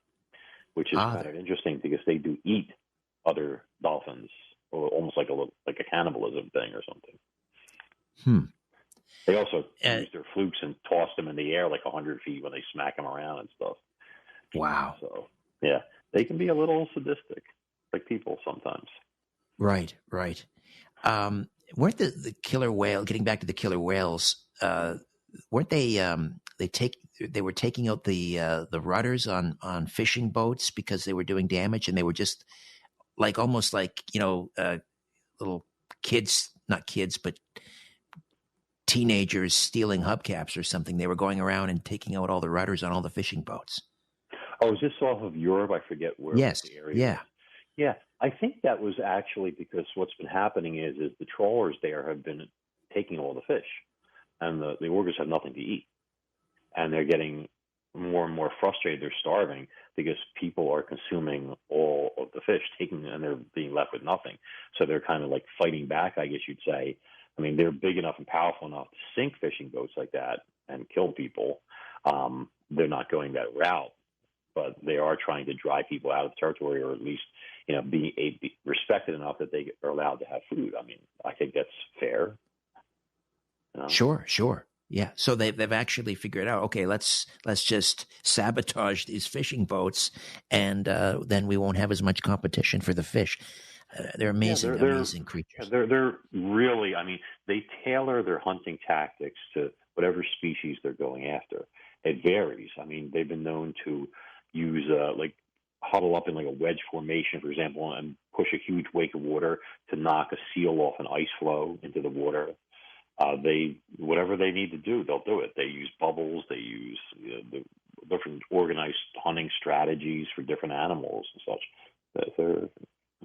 Speaker 8: which is kind of interesting because they do eat other dolphins, or almost like a cannibalism thing or something. They also use their flukes and toss them in the air 100 feet when they smack them around and stuff.
Speaker 7: Wow.
Speaker 8: So, yeah, they can be a little sadistic, like people sometimes.
Speaker 7: Right. Weren't the killer whale, getting back to the killer whales, weren't they, they were taking out the rudders on fishing boats because they were doing damage, and they were just almost little kids, not kids, but teenagers stealing hubcaps or something. They were going around and taking out all the rudders on all the fishing boats.
Speaker 8: Oh, is this off of Europe? I forget where.
Speaker 7: Yes.
Speaker 8: The area. Yeah. I think that was actually because what's been happening is the trawlers there have been taking all the fish, and the orcas have nothing to eat, and they're getting more and more frustrated. They're starving because people are consuming all of the fish, and they're being left with nothing. So they're kind of fighting back, I guess you'd say. I mean, they're big enough and powerful enough to sink fishing boats like that and kill people. They're not going that route, but they are trying to drive people out of the territory, or at least, be respected enough that they are allowed to have food. I mean, I think that's fair.
Speaker 7: Sure. Yeah. So they've actually figured out, okay, let's just sabotage these fishing boats, and then we won't have as much competition for the fish. They're amazing, amazing creatures.
Speaker 8: They're really, they tailor their hunting tactics to whatever species they're going after. It varies. They've been known to use, huddle up in a wedge formation, for example, and push a huge wake of water to knock a seal off an ice floe into the water. Whatever they need to do, they'll do it. They use bubbles. They use the different organized hunting strategies for different animals and such. They're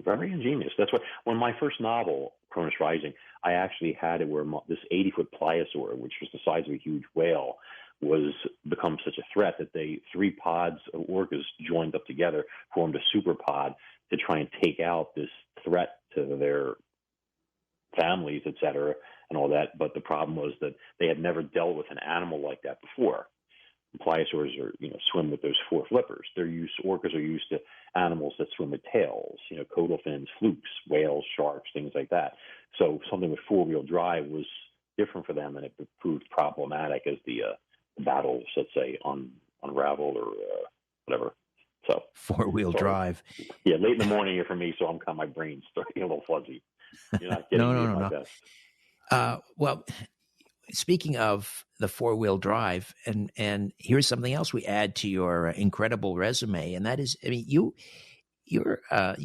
Speaker 8: very ingenious. That's why when my first novel, Cronus Rising, I actually had it where this 80-foot Pliosaur, which was the size of a huge whale, was become such a threat that 3 pods of orcas joined up together, formed a super pod to try and take out this threat to their families, et cetera, and all that. But the problem was that they had never dealt with an animal like that before. Pliosaurs swim with those 4 flippers. Orcas are used to animals that swim with tails, caudal fins, flukes, whales, sharks, things like that. So something with 4-wheel drive was different for them, and it proved problematic as the battles, let's say, unraveled or whatever. So
Speaker 7: 4-wheel drive.
Speaker 8: Yeah, late in the morning for me, so my brain's starting a little fuzzy. You're not getting me at my best.
Speaker 7: Well, speaking of the 4-wheel drive, and here's something else we add to your incredible resume, and that is, you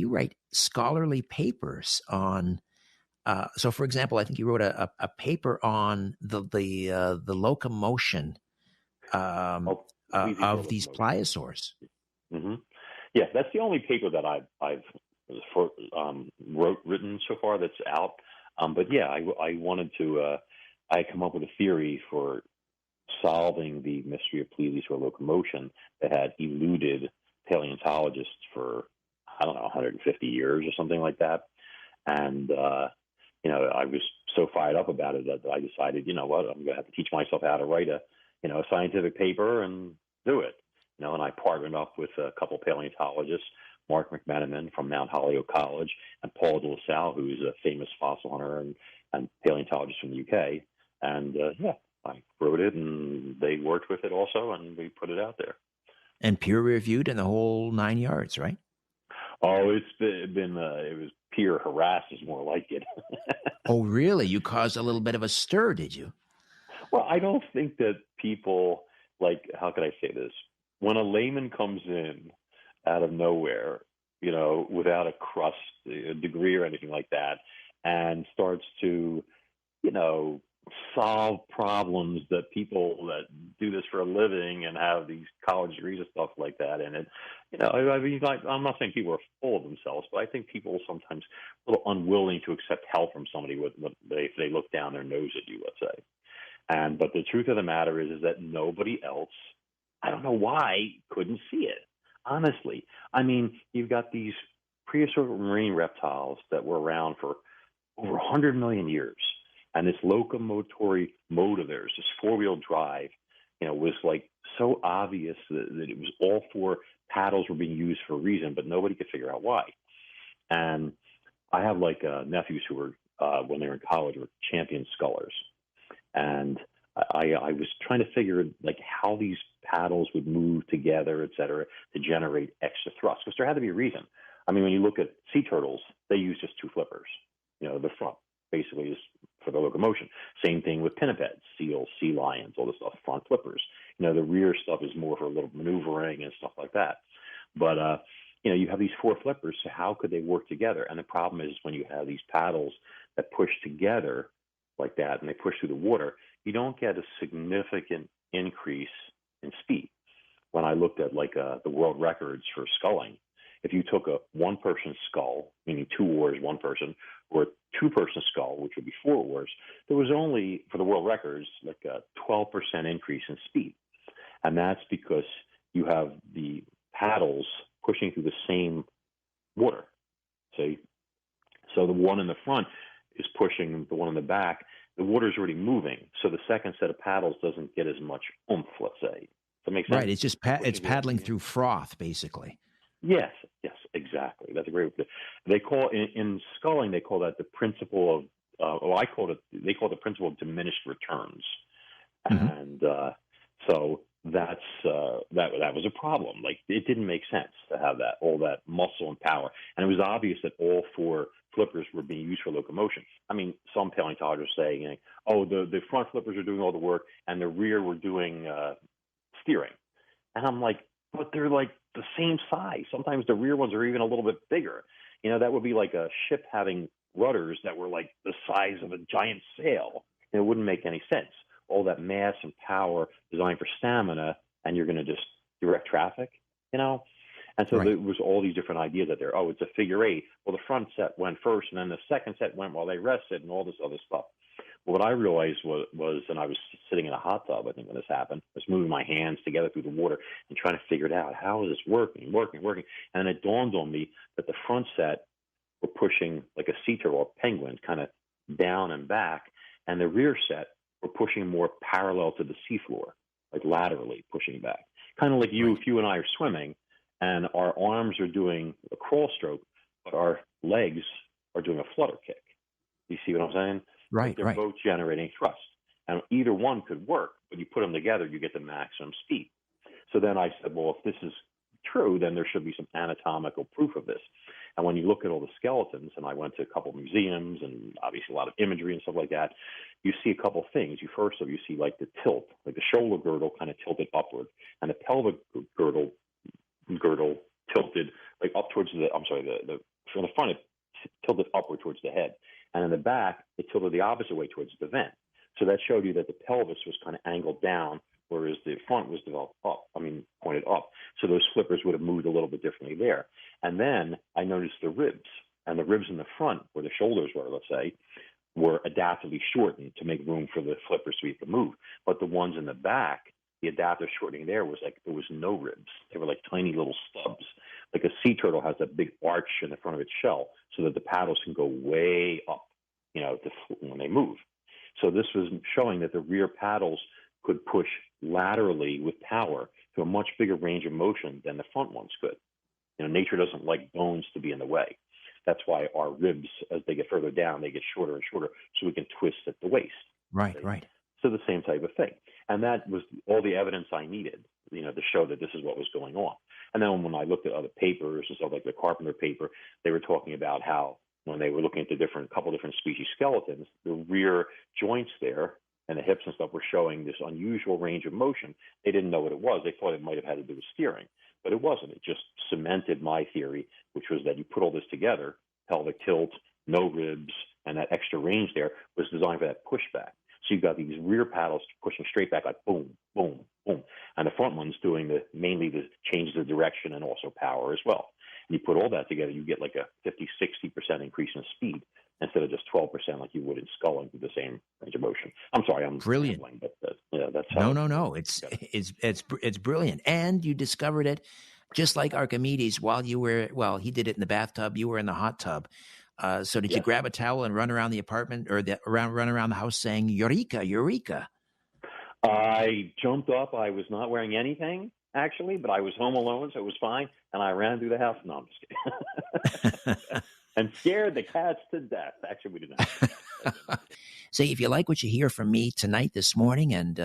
Speaker 7: write scholarly papers on. So, for example, I think you wrote a paper on the locomotion of these pliosaurs.
Speaker 8: Mm-hmm. Yeah, that's the only paper that I've written so far that's out. But yeah, I wanted to. I come up with a theory for solving the mystery of plesiosaur locomotion that had eluded paleontologists for 150 years or something like that. And I was so fired up about it that I decided, I'm going to have to teach myself how to write a scientific paper and do it. And I partnered up with a couple paleontologists, Mark McMenamin from Mount Holyoke College and Paul de La Salle, who is a famous fossil hunter and paleontologist from the UK. And I wrote it, and they worked with it also, and we put it out there.
Speaker 7: And peer-reviewed and the whole 9 yards, right?
Speaker 8: Oh, it was peer harassed is more like it.
Speaker 7: Oh, really? You caused a little bit of a stir, did you?
Speaker 8: Well, I don't think that people, how can I say this? When a layman comes in out of nowhere, without a crust, a degree or anything like that, and starts to, solve problems that people that do this for a living and have these college degrees and stuff like that in it, I'm not saying people are full of themselves, but I think people are sometimes a little unwilling to accept help from somebody if they look down their nose at you, let's say. But the truth of the matter is that nobody else, I don't know why, couldn't see it. Honestly, I mean, you've got these prehistoric marine reptiles that were around for over 100 million years. And this locomotory mode of theirs, this four-wheel drive, was so obvious that it was all four paddles were being used for a reason, but nobody could figure out why. And I have nephews who were, when they were in college, were champion scullers. And I was trying to figure how these paddles would move together, et cetera, to generate extra thrust, because there had to be a reason. I mean, when you look at sea turtles, they use just two flippers. The front basically is for the locomotion. Same thing with pinnipeds, seals, sea lions, all this stuff, front flippers. The rear stuff is more for a little maneuvering and stuff like that. But, you have these four flippers, so how could they work together? And the problem is when you have these paddles that push together like that and they push through the water, you don't get a significant increase in speed. When I looked at the world records for sculling, if you took a one-person skull, meaning two oars, one person, or a two-person skull, which would be four oars, there was only, for the world records, a 12% increase in speed. And that's because you have the paddles pushing through the same water. See? So the one in the front is pushing the one in the back. The water's already moving, so the second set of paddles doesn't get as much oomph, let's say. Does that make sense?
Speaker 7: Right, it's just it's paddling through froth, basically.
Speaker 8: Yes, exactly. That's a great way. They call in sculling. They call that the principle of. They call it the principle of diminished returns, and so that's that was a problem. It didn't make sense to have all that muscle and power, and it was obvious that all four flippers were being used for locomotion. I mean, some paleontologists say, the front flippers are doing all the work, and the rear were doing steering, and I'm like, but they're the same size. Sometimes the rear ones are even a little bit bigger. That would be like a ship having rudders that were the size of a giant sail. It wouldn't make any sense. All that mass and power designed for stamina, and you're going to just direct traffic, And so There was all these different ideas out there. Oh, it's a figure eight. Well, the front set went first, and then the second set went while they rested, and all this other stuff. What I realized was, and I was sitting in a hot tub, I think, when this happened, I was moving my hands together through the water and trying to figure it out. How is this working? And it dawned on me that the front set were pushing like a sea turtle or penguin, kind of down and back, and the rear set were pushing more parallel to the seafloor, laterally pushing back. Kind of like if you and I are swimming, and our arms are doing a crawl stroke, but our legs are doing a flutter kick. You see what I'm saying?
Speaker 7: Right,
Speaker 8: They're both generating thrust. And either one could work, but you put them together, you get the maximum speed. So then I said, well, if this is true, then there should be some anatomical proof of this. And when you look at all the skeletons, and I went to a couple of museums and obviously a lot of imagery and stuff like that, you see a couple of things. First of all, you see the tilt, the shoulder girdle kind of tilted upward, and the pelvic girdle tilted up towards from the front, it tilted upward towards the head. And in the back, it tilted the opposite way towards the vent. So that showed you that the pelvis was kind of angled down, whereas the front was pointed up. So those flippers would have moved a little bit differently there. And then I noticed the ribs. And the ribs in the front, where the shoulders were, let's say, were adaptively shortened to make room for the flippers to be able to move. But the ones in the back, the adaptive shortening there was there was no ribs. They were like tiny little stubs. Like a sea turtle has a big arch in the front of its shell so that the paddles can go way up, when they move. So this was showing that the rear paddles could push laterally with power to a much bigger range of motion than the front ones could. Nature doesn't like bones to be in the way. That's why our ribs, as they get further down, they get shorter and shorter, so we can twist at the waist.
Speaker 7: Right, right.
Speaker 8: So the same type of thing. And that was all the evidence I needed, to show that this is what was going on. And then when I looked at other papers and stuff like the Carpenter paper, they were talking about how when they were looking at the couple different species skeletons, the rear joints there and the hips and stuff were showing this unusual range of motion. They didn't know what it was. They thought it might have had to do with steering, but it wasn't. It just cemented my theory, which was that you put all this together, pelvic tilt, no ribs, and that extra range there was designed for that pushback. So you've got these rear paddles pushing straight back like boom, boom, boom. And the front one's doing mainly the changes of direction and also power as well. And you put all that together, you get like a 50, 60% increase in speed instead of just 12% like you would in sculling with the same range of motion. I'm sorry, I'm
Speaker 7: brilliant.
Speaker 8: Rambling, but that's how.
Speaker 7: No. It's brilliant. And you discovered it just like Archimedes while you were, he did it in the bathtub, you were in the hot tub. So did you grab a towel and run around the apartment or run around the house saying, Eureka, Eureka?
Speaker 8: I jumped up. I was not wearing anything, actually, but I was home alone, so it was fine. And I ran through the house. No, I'm just kidding. And scared the cats to death. Actually, we didn't.
Speaker 7: Say, if you like what you hear from me tonight, this morning, and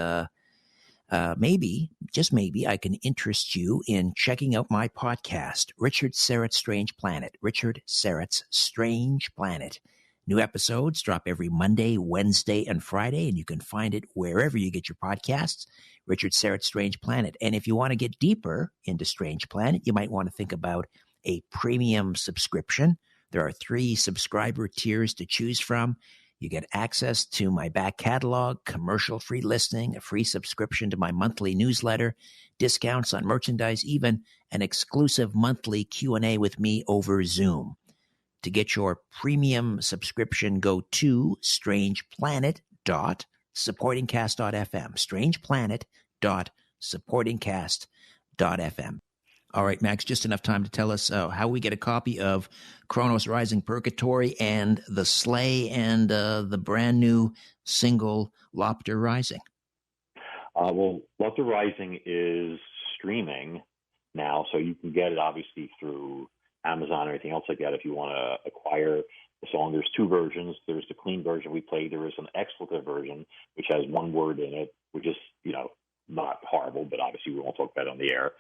Speaker 7: maybe, just maybe, I can interest you in checking out my podcast, Richard Syrett's Strange Planet. Richard Syrett's Strange Planet. New episodes drop every Monday, Wednesday, and Friday, and you can find it wherever you get your podcasts, Richard Syrett's Strange Planet. And if you want to get deeper into Strange Planet, you might want to think about a premium subscription. There are 3 subscriber tiers to choose from. You get access to my back catalog, commercial-free listening, a free subscription to my monthly newsletter, discounts on merchandise, even an exclusive monthly Q&A with me over Zoom. To get your premium subscription, go to strangeplanet.supportingcast.fm, strangeplanet.supportingcast.fm. All right, Max, just enough time to tell us how we get a copy of Kronos Rising Purgatory and The Sleigh and the brand new single Lopter Rising.
Speaker 8: Well, Lopter Rising is streaming now, so you can get it obviously through Amazon or anything else like that if you want to acquire the song. There's 2 versions. There's the clean version we played. There is an expletive version, which has 1 word in it, which is, not horrible, but obviously we won't talk about it on the air.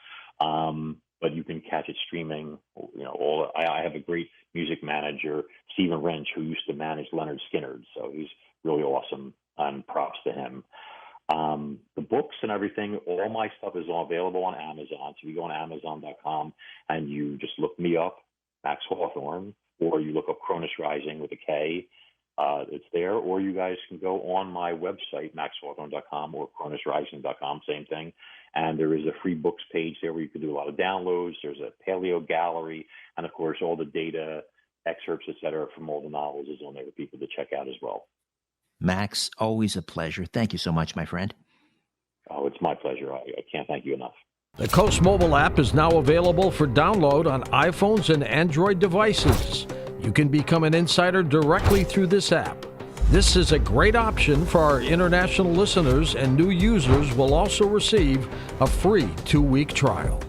Speaker 8: But you can catch it streaming. I have a great music manager, Stephen Wrench, who used to manage Leonard Skinner, so he's really awesome, and props to him. The books and everything, all my stuff is all available on Amazon. So you go on Amazon.com and you just look me up, Max Hawthorne, or you look up Kronos Rising with a K. It's there, or you guys can go on my website, maxhawthorne.com or kronosrising.com, same thing. And there is a free books page there where you can do a lot of downloads. There's a paleo gallery, and of course, all the data, excerpts, et cetera, from all the novels is on there for people to check out as well.
Speaker 7: Max, always a pleasure. Thank you so much, my friend.
Speaker 8: Oh, it's my pleasure. I can't thank you enough.
Speaker 1: The Coast mobile app is now available for download on iPhones and Android devices. You can become an insider directly through this app. This is a great option for our international listeners, and new users will also receive a free 2-week trial.